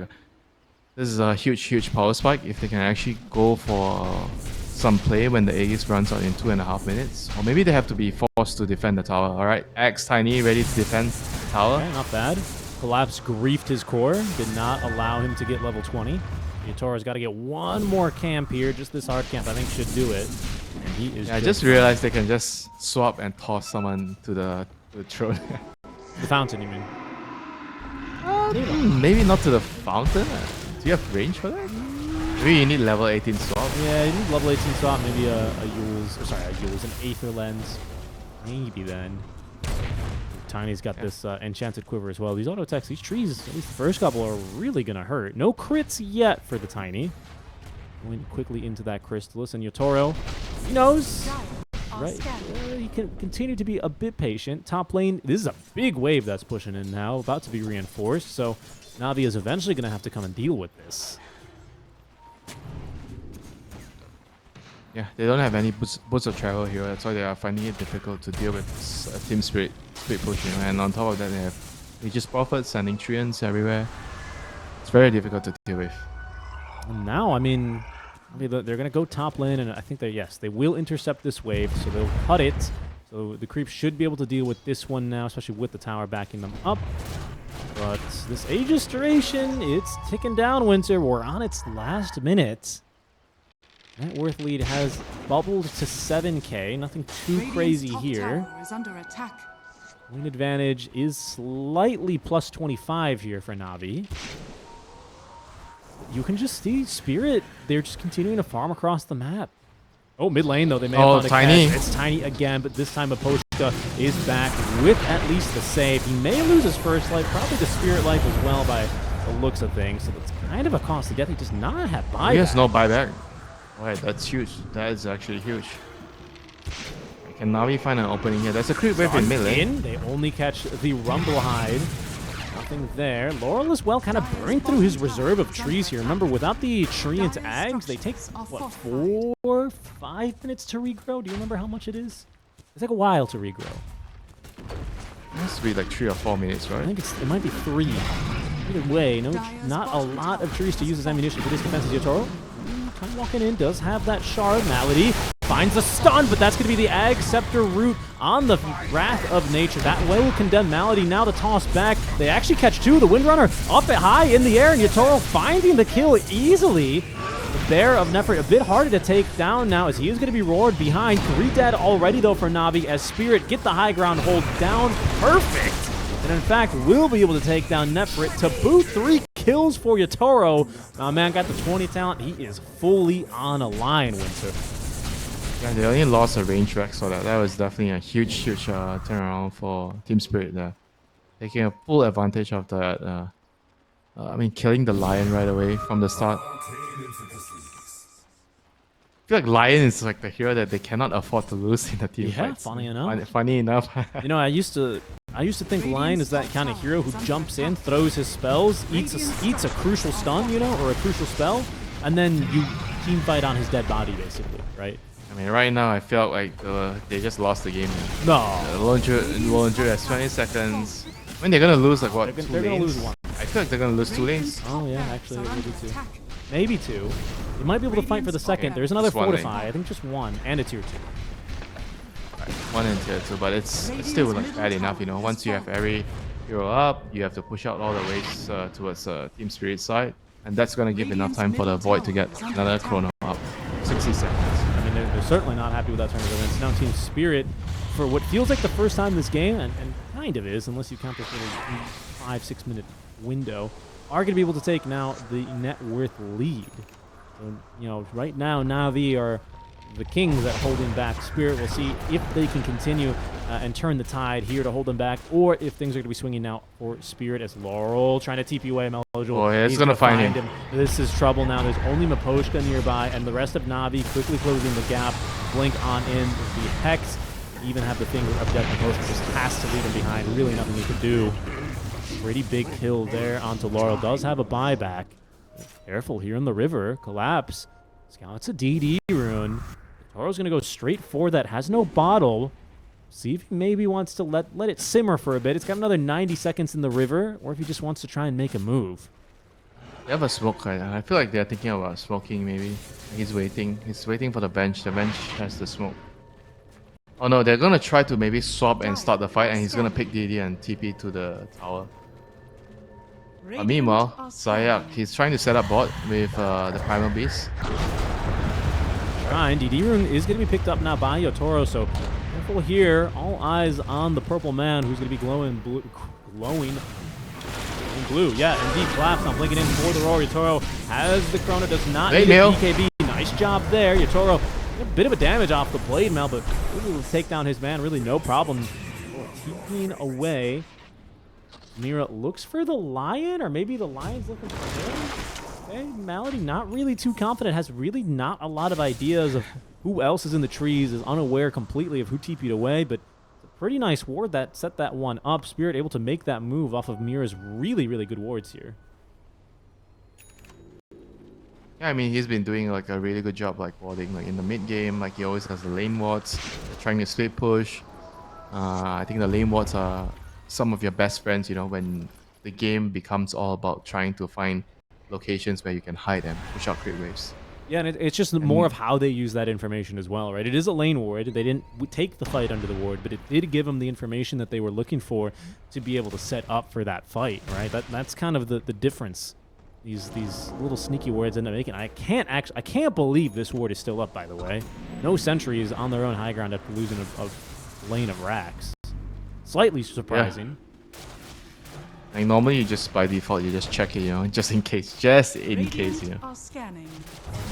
this is a huge power spike if they can actually go for some play when the Aegis runs out in 2.5 minutes. Or maybe they have to be forced to defend the tower. Alright, X Tiny ready to defend the tower. Okay, not bad. Collapse griefed his core, did not allow him to get level 20. Yatoro's got to get one more camp here. Just this hard camp, I think, should do it. And he is. Yeah, I just realized they can just swap and toss someone to the throne. The fountain, you mean? Maybe not to the fountain. Do you have range for that? Maybe you need level 18 swap. Yeah, you need level 18 swap, maybe a Yule's, or sorry, a Yule's, an Aether Lens. Maybe then. Tiny's got this enchanted quiver as well. These auto attacks, these trees, at least the first couple, are really going to hurt. No crits yet for the Tiny. Going quickly into that Crystallis, and Yotoro, he knows. Right, he can continue to be a bit patient. Top lane, this is a big wave that's pushing in now, about to be reinforced, so Navi is eventually going to have to come and deal with this. Yeah, they don't have any boots of travel here. That's why they are finding it difficult to deal with Team Spirit pushing. And on top of that, they have Aegis Prophet sending Treants everywhere. It's very difficult to deal with. And now, I mean, they're going to go top lane, and I think that, yes, they will intercept this wave, so they'll cut it. So the creep should be able to deal with this one now, especially with the tower backing them up. But this Aegis duration, it's ticking down, Winter. We're on its last minute. Net worth lead has bubbled to 7k. Nothing too crazy here. Is under attack. Win advantage is slightly plus 25 here for Navi. You can just see Spirit. They're just continuing to farm across the map. Oh, mid lane, though. They may have found a Tiny. catch. It's Tiny again, but this time Aposhka is back with at least the save. He may lose his first life, probably the Spirit life as well by the looks of things. So that's kind of a cost to death. He does not have buyback. He has no buyback. Right, that's huge. That is actually huge. Can Navi find an opening here? There's a creep wave in mid lane. They only catch the Rumble Hide. Nothing there. Laurel as well kind of burned through his reserve of trees here. Remember, without the Treant Ags, they take, what, 4, 5 minutes to regrow? Do you remember how much it is? It take a while to regrow. It has to be like 3 or 4 minutes, I right? think it might be 3. Either way, not a lot of trees to use as ammunition for this defense. Yotoro. Kind of walking in, does have that shard. Malady finds a stun, but that's going to be the Ag Scepter root on the Wrath of Nature. That will condemn Malady now to toss back. They actually catch 2. The Windrunner up it high in the air, and Yotoro finding the kill easily. The Bear of Nephrit a bit harder to take down now as he is going to be roared behind. 3 dead already, though, for Navi as Spirit get the high ground hold down. Perfect! And in fact, will be able to take down Nephrit to boot. 3 kills for Yotoro. My man got the 20 talent. He is fully on a line, Winter. Yeah, they only lost a range wreck, so that was definitely a huge turnaround for Team Spirit there. Taking a full advantage of that, I mean, killing the Lion right away from the start. I feel like Lion is like the hero that they cannot afford to lose in the team Yeah, fights. funny enough. Funny enough. You know, I used to think Lion is that kind of hero who jumps in, throws his spells, eats a crucial stun, you know, or a crucial spell, and then you team fight on his dead body, basically, right? I mean, right now I feel like they just lost the game. No. Lone Druid has 20 seconds. I mean, they're gonna lose like what? They're gonna lose 1. I feel like they're gonna lose 2 lanes. Oh yeah, actually it will be 2. Maybe 2. You might be able to fight for the second. There's another Just 1 fortify. lane. I think just 1 and a tier 2. Right, 1 and tier 2, but it's still like bad enough, you know. Once you have every hero up, you have to push out all the ways towards Team Spirit side, and that's gonna give enough time for the Void to get another chrono up. 60 seconds. I mean, they're certainly not happy with that turn of events. Now Team Spirit, for what feels like the first time in this game, and kind of is, unless you count this little 5-6 minute window, are going to be able to take now the net worth lead. So, you know, right now Navi are the Kings at holding back Spirit. We'll see if they can continue and turn the tide here to hold them back, or if things are going to be swinging now for Spirit as Laurel trying to TP away Melojul. Oh, yeah, it's He's gonna gonna find him. This is trouble now. There's only Miposhka nearby, and the rest of Navi quickly closing the gap. Blink on in. The Hex even have the finger of death. Miposhka just has to leave him behind. Really nothing he could do. Pretty big kill there onto Laurel. Does have a buyback. Careful here in the river. Collapse. Scouts a DD rune. Toro's going to go straight for that. Has no bottle. See if he maybe wants to let it simmer for a bit. It's got another 90 seconds in the river, or if he just wants to try and make a move. They have a smoke right now. I feel like they're thinking about smoking maybe. He's waiting. He's waiting for the bench. The bench has the smoke. Oh no, they're gonna try to maybe swap and start the fight, and he's gonna pick DD and TP to the tower. Meanwhile, Zayak, he's trying to set up bot with the Primal Beast. Trying. DD rune is going to be picked up now by Yotoro, so careful here. All eyes on the purple man, who's going to be glowing blue. Yeah, indeed. Collapse on blinking in for the roar. Yotoro has the Chrono, does not need a BKB. Nice job there. Yotoro, a bit of a damage off the blade mail, but able to take down his man. Really no problem. Keeping away. Mira looks for the lion, or maybe the lion's looking for him. Okay, Malady not really too confident, has really not a lot of ideas of who else is in the trees, is unaware completely of who TP'd away, but it's a pretty nice ward that set that one up. Spirit able to make that move off of Mira's really, really good wards here. Yeah, I mean, he's been doing like a really good job like warding like in the mid game. Like he always has the lane wards, trying to split push. I think the lane wards are some of your best friends, you know, when the game becomes all about trying to find locations where you can hide and push out crit waves. Yeah, and it's just more of how they use that information as well, right? It is a lane ward. They didn't take the fight under the ward, but it did give them the information that they were looking for to be able to set up for that fight, right? That's kind of the difference these little sneaky wards end up making. I can't believe this ward is still up, by the way. No sentries on their own high ground after losing a lane of racks. Slightly surprising. Yeah. Like normally you just by default you just check it, you know, just in case, you know. Are scanning.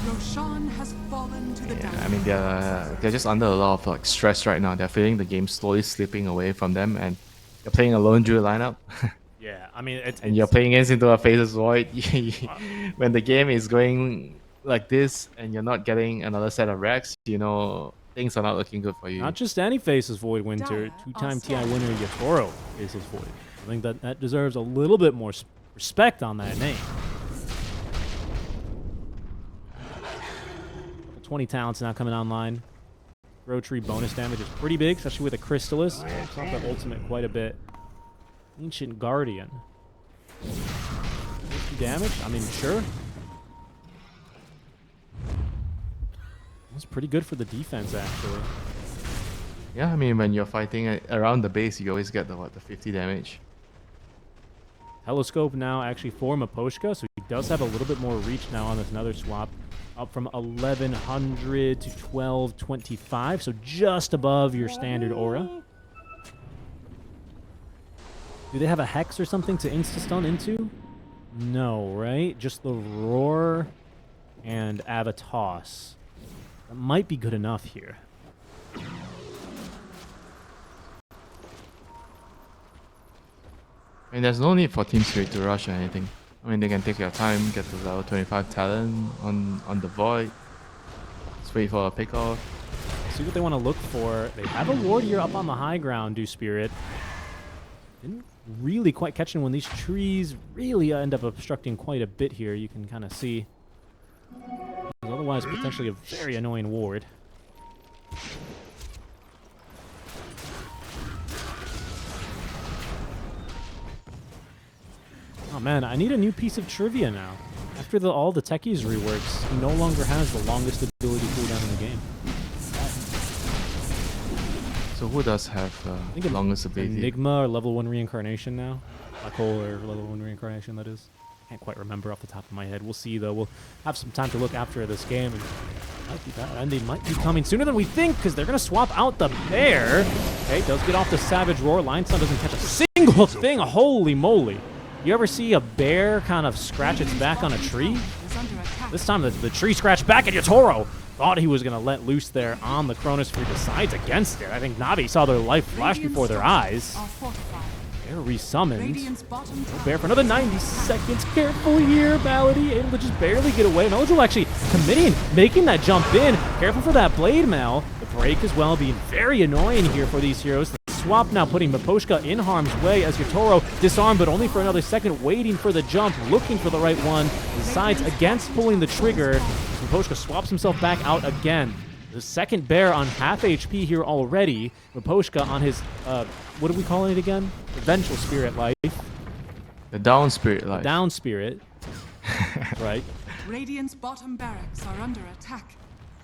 Roshan has fallen to the Yeah, I mean they're just under a lot of like stress right now. They're feeling the game slowly slipping away from them, and you're playing a lone druid lineup. Yeah, I mean and you're playing against into a Phases Void. When the game is going like this and you're not getting another set of racks, you know, things are not looking good for you. Not just any Faces Void winter, two-time TI winner Yotoro Faces Void. I think that deserves a little bit more respect on that name. 20 talents now coming online. Grow tree bonus damage is pretty big, especially with a Crystallis. It's off the ultimate quite a bit. Ancient Guardian. 50 damage? I mean, sure. That's pretty good for the defense, actually. Yeah, I mean when you're fighting around the base, you always get the 50 damage. Telescope now actually for Miposhka, so he does have a little bit more reach now on this another swap. Up from 1100 to 1225, so just above your standard aura. Do they have a Hex or something to insta-stun into? No, right? Just the Roar and Avatos. That might be good enough here. I mean, there's no need for Team Spirit to rush or anything. I mean, they can take their time, get to level 25 talent on the Void. Just wait for a pick-off. See what they want to look for. They have a ward here up on the high ground, Do Spirit. Didn't really quite catch him when these trees really end up obstructing quite a bit here. You can kind of see. Otherwise, potentially a very annoying ward. Oh man, I need a new piece of trivia now. After all the techies reworks, he no longer has the longest ability cooldown in the game. So who does have the longest ability? Enigma or level 1 reincarnation now? Black hole or level 1 reincarnation, that is. I can't quite remember off the top of my head. We'll see though. We'll have some time to look after this game. And they might be coming sooner than we think, because they're going to swap out the bear. Okay, does get off the Savage Roar. Lineson doesn't catch a single thing. Holy moly. You ever see a bear kind of scratch its back on a tree? This time the tree scratched back at Yotoro. thought he was going to let loose there on the Chronosphere, decides against it. I think Navi saw their life flash before their eyes. Are fortified. Bear resummoned. Radiant's bottom tower Bear for another 90 seconds. Careful here, Malady able to just barely get away. Melodul actually committing, making that jump in. Careful for that blade mail. The break as well being very annoying here for these heroes. The swap now putting Miposhka in harm's way as Yotaro disarmed, but only for another second, waiting for the jump, looking for the right one. Decides against pulling the trigger. Miposhka swaps himself back out again. The second bear on half HP here already. Miposhka on his, what are we calling it again? The Vengeful Spirit life. The down spirit life. Down Spirit. Right. Radiant's bottom barracks are under attack.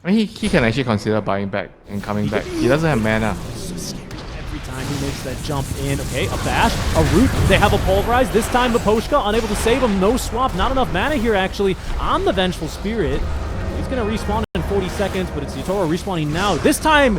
I mean, he can actually consider buying back and coming back. He doesn't have mana. So scary every time he makes that jump in. Okay, a bash, a root. They have a pulverize. This time Miposhka unable to save him. No swap. Not enough mana here actually on the Vengeful Spirit. He's going to respawn in 40 seconds, but it's Yotaro respawning now. This time,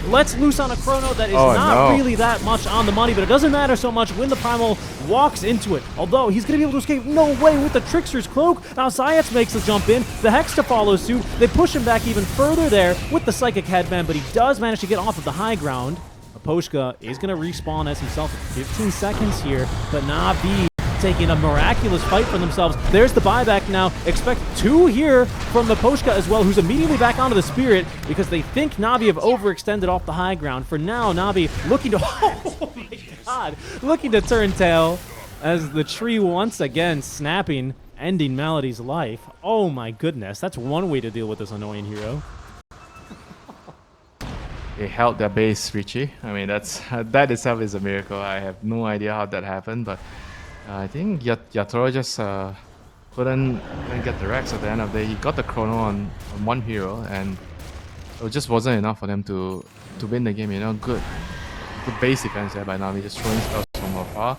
lets loose on a Chrono that is not really that much on the money, but it doesn't matter so much when the Primal walks into it. Although, he's going to be able to escape. No way with the Trickster's Cloak. Now, Zayats makes the jump in. The Hex to follow suit. They push him back even further there with the Psychic Headband, but he does manage to get off of the high ground. Miposhka is going to respawn as himself at 15 seconds here, but Navi taking a miraculous fight for themselves. There's the buyback now. Expect 2 here from Miposhka as well, who's immediately back onto the Spirit because they think Navi have overextended off the high ground. For now, Navi looking to, oh my god, looking to turn tail as the tree once again snapping, ending Melody's life. Oh my goodness, that's one way to deal with this annoying hero. They held their base, Richie. I mean, that itself is a miracle. I have no idea how that happened, but I think Yatoro just couldn't get the Rex at the end of the day. He got the Chrono on one hero, and it just wasn't enough for them to win the game. You know, good base defense there by Navi, just throwing spells from afar,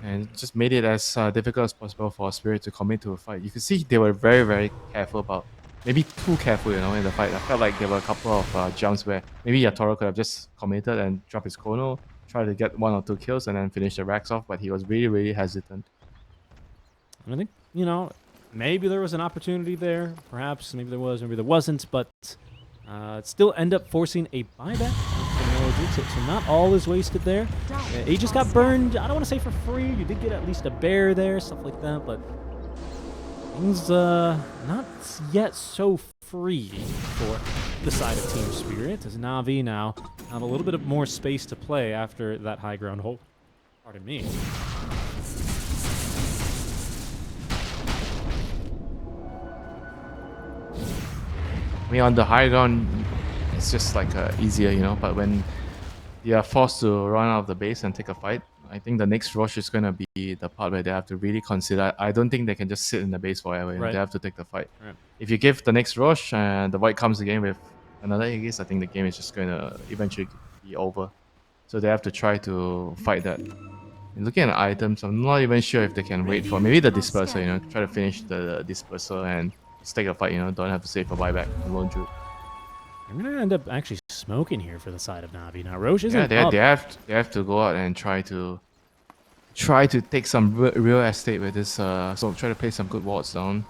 and it just made it as difficult as possible for Spirit to commit to a fight. You could see they were very, very careful about, maybe too careful, you know, in the fight. I felt like there were a couple of jumps where maybe Yatoro could have just committed and dropped his Chrono, try to get 1 or 2 kills and then finish the racks off, but he was really, really hesitant. I think, you know, maybe there was an opportunity there. Perhaps, maybe there was, maybe there wasn't, but it still end up forcing a buyback. So not all is wasted there. He just got burned, I don't want to say for free. You did get at least a bear there, stuff like that, but things not yet so free for the side of Team Spirit, as Navi now have a little bit of more space to play after that high ground hold. Pardon me. I mean, on the high ground, it's just like easier, you know, but when you are forced to run out of the base and take a fight, I think the next rush is going to be the part where they have to really consider. I don't think they can just sit in the base forever. You know? They have to take the fight. Right. If you give the next rush and the Void comes again with another Aegis, I think the game is just going to eventually be over. So they have to try to fight that. And looking at items, I'm not even sure if they can wait for maybe the Disperser, you know, try to finish the Disperser and just take a fight, you know, don't have to save for buyback and lone druid. I'm gonna end up actually smoking here for the side of Navi. Now Roche isn't Yeah, up. they have to go out and try to take some real estate with this. So try to play some good wards down.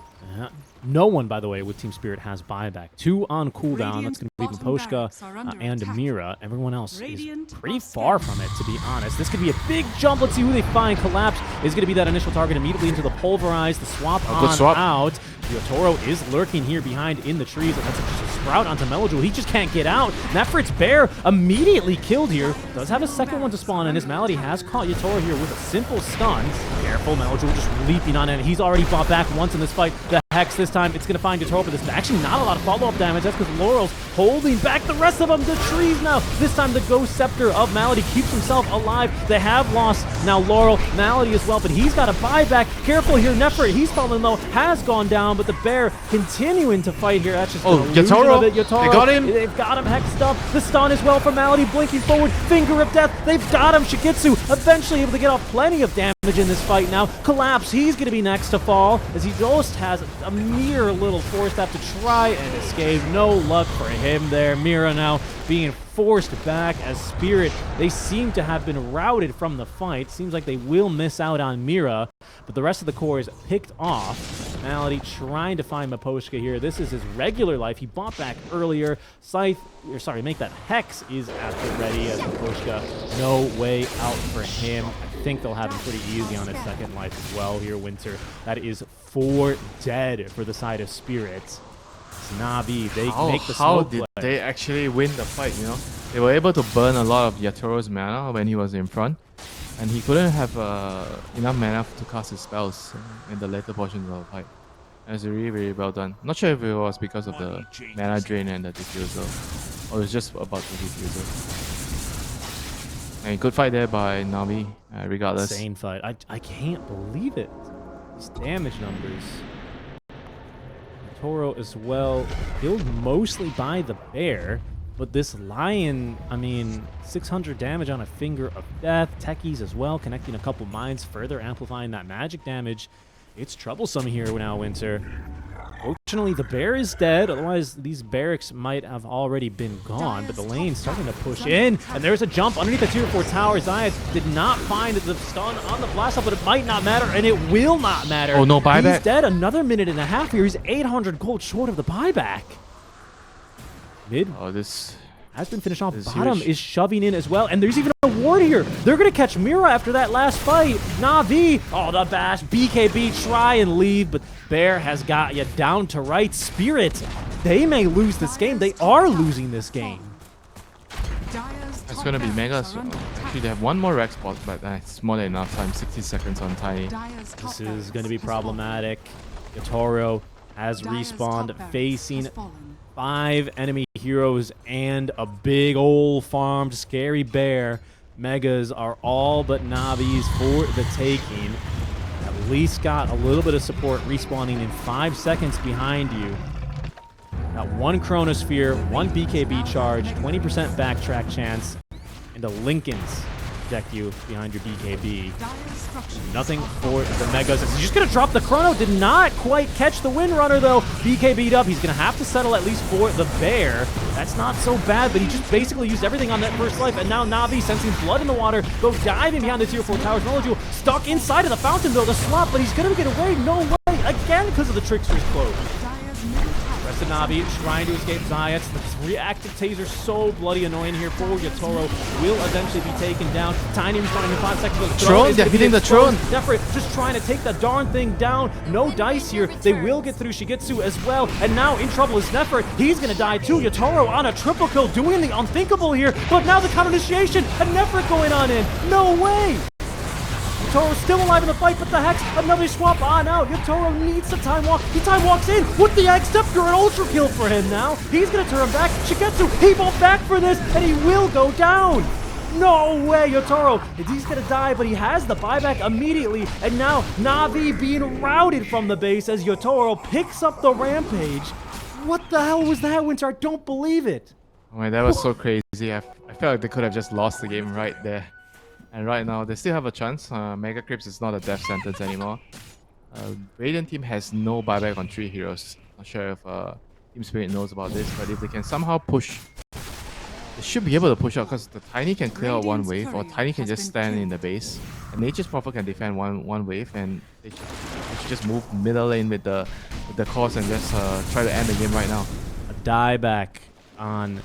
No one, by the way, with Team Spirit has buyback. 2 on cooldown. That's going to be Miposhka and Mira. Everyone else is pretty far from it, to be honest. This could be a big jump. Let's see who they find. Collapse is going to be that initial target immediately into the pulverize. The swap on out. Yotaro is lurking here behind in the trees. And that's just a sprout onto Melojul. He just can't get out. Nefrit's Bear immediately killed here. Does have a second one to spawn, and his Malady has caught Yotaro here with a simple stun. Careful, Melojul just leaping on it. He's already bought back once in this fight. The Hex this time, it's going to find Yotaro, but there's actually not a lot of follow-up damage. That's because Laurel's holding back the rest of them. The trees now. This time the Ghost Scepter of Malady keeps himself alive. They have lost now Laurel, Malady as well, but he's got a buyback. Careful here, Nefrit, he's falling low, has gone down, but the Bear continuing to fight here. That's just Yotaro. They got him. They've got him hexed up. The stun as well for Malady, blinking forward. Finger of Death. They've got him. Shikitsu eventually able to get off plenty of damage in this fight now. Collapse. He's going to be next to fall as he just has a mere little force step to try and escape. No luck for him there. Mira now being forced back as Spirit, they seem to have been routed from the fight. Seems like they will miss out on Mira, but the rest of the core is picked off. Malady trying to find Miposhka here. This is his regular life. He bought back earlier. Make that Hex is at the ready as Miposhka. No way out for him. I think they'll have him pretty easy on his second life as well here, Winter. That is 4 dead for the side of Spirit. It's Navi, they make the smoke play. How did they actually win the fight, you know? They were able to burn a lot of Yatoro's mana when he was in front, and he couldn't have enough mana to cast his spells in the later portions of the fight. It was really, really well done. Not sure if it was because of the mana drain and the diffuser, or it was just about the diffuser. And good fight there by Navi, regardless. Insane fight. I can't believe it. These damage numbers. Toro as well, killed mostly by the bear, but this lion, I mean, 600 damage on a Finger of Death. Techies as well, connecting a couple mines, further amplifying that magic damage. It's troublesome here now, Winter. Fortunately, the bear is dead. Otherwise, these barracks might have already been gone. But the lane's starting to push in. And there's a jump underneath the tier 4 tower. Zayas did not find the stun on the blast off, but it might not matter. And it will not matter. Oh, no buyback. He's dead. Another minute and a half here. He's 800 gold short of the buyback. Mid. Oh, this has been finished off. This Bottom huge. is shoving in as well. And there's even a ward here. They're going to catch Mira after that last fight. Navi. Oh, the bash. BKB try and leave, but Bear has got you down to right. Spirit, they may lose this game. They are losing this game. It's going to be mega. So actually, they have one more Rex spot, but it's more than enough time. 60 seconds on Tiny. This is going to be problematic. Yatoro has respawned, facing 5 enemy heroes and a big old farmed scary bear. Megas are all but Navi's for the taking. At least got a little bit of support respawning in 5 seconds behind you. Got 1 Chronosphere, 1 BKB charge, 20% backtrack chance, and a Lincoln's protect you behind your BKB. Nothing for the Megas. He's just going to drop the Chrono. Did not quite catch the Windrunner, though. BKB'd up. He's going to have to settle at least for the Bear. That's not so bad, but he just basically used everything on that first life. And now Navi, sensing blood in the water, goes diving behind the tier 4 towers. Knowledgeable stuck inside of the fountain, though. The swap, but he's going to get away. No way. Again, because of the Trickster's Cloak. Rest of Navi trying to escape Zayas. The reactive taser so bloody annoying here for Yatoro. Will eventually be taken down. Tiny responding in 5 seconds. Throne, they're hitting the Throne. Nefer just trying to take the darn thing down. No dice here. They will get through Shigetsu as well. And now in trouble is Nefer. He's going to die too. Yatoro on a triple kill, doing the unthinkable here. But now the counter initiation and Nefer going on in. No way. Yatoro's still alive in the fight, but the Hex, another swap on out. Yatoro needs the time walk. He time walks in with the Egg Step. You're an ultra kill for him now. He's going to turn back. Shigetsu, he won't back for this, and he will go down. No way, Yatoro. He's going to die, but he has the buyback immediately. And now Navi being routed from the base as Yatoro picks up the rampage. What the hell was that, Winter? I don't believe it. Oh my, that was so crazy. I felt like they could have just lost the game right there. And right now, they still have a chance. Mega Crips is not a death sentence anymore. Radiant team has no buyback on 3 heroes. Not sure if Team Spirit knows about this, but if they can somehow push, they should be able to push out because the Tiny can clear out 1 wave, or Tiny can just stand in the base. And Nature's Prophet can defend one wave, and they should just move middle lane with the cause and just try to end the game right now. A dieback on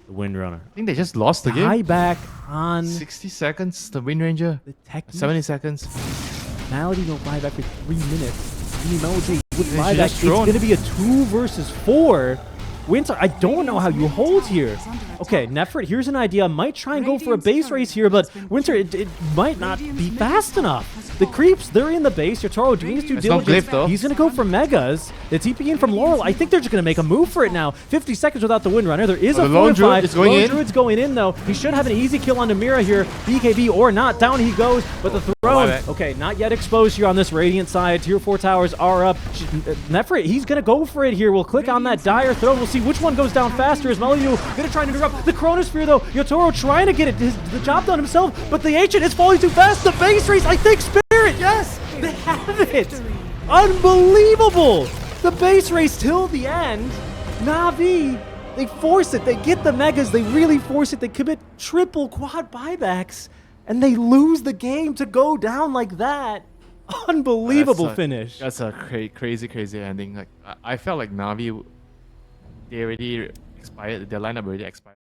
the Windrunner. I think they just lost the game. Dieback on 60 seconds, the Wind Ranger. the Tech. 70 seconds. Malady no buyback for 3 minutes. Emoji with They should buyback. just It's throw going to be a 2 versus 4. Winter, I don't know how you hold here. Okay, Nefert, here's an idea. Might try and go for a base race here, but Winter, it might not be fast enough. The creeps, they're in the base. Yatoro doing his due It's not diligence. Glyph, though. He's going to go for Megas. The TP in from Laurel. I think they're just going to make a move for it now. 50 seconds without the Windrunner. There is Oh, a the Lone 4-5. Druid is going Lone in. Druid's going in, though. He should have an easy kill on Namira here. BKB or not. Down he goes, but the throne. Okay, not yet exposed here on this Radiant side. Tier 4 towers are up. Nefrit, he's going to go for it here. We'll click on that dire throne. We'll see which one goes down faster. Is Meliu going to try and interrupt the Chronosphere, though? Yatoro trying to get the job done himself, but the Ancient is falling too fast. The base race, I think, Spirit, yes! They have it! Unbelievable! The base race till the end. Navi, they force it. They get the megas. They really force it. They commit triple quad buybacks, and they lose the game to go down like that. Unbelievable finish. That's a crazy ending. Like I felt like Navi, they already expired. Their lineup already expired.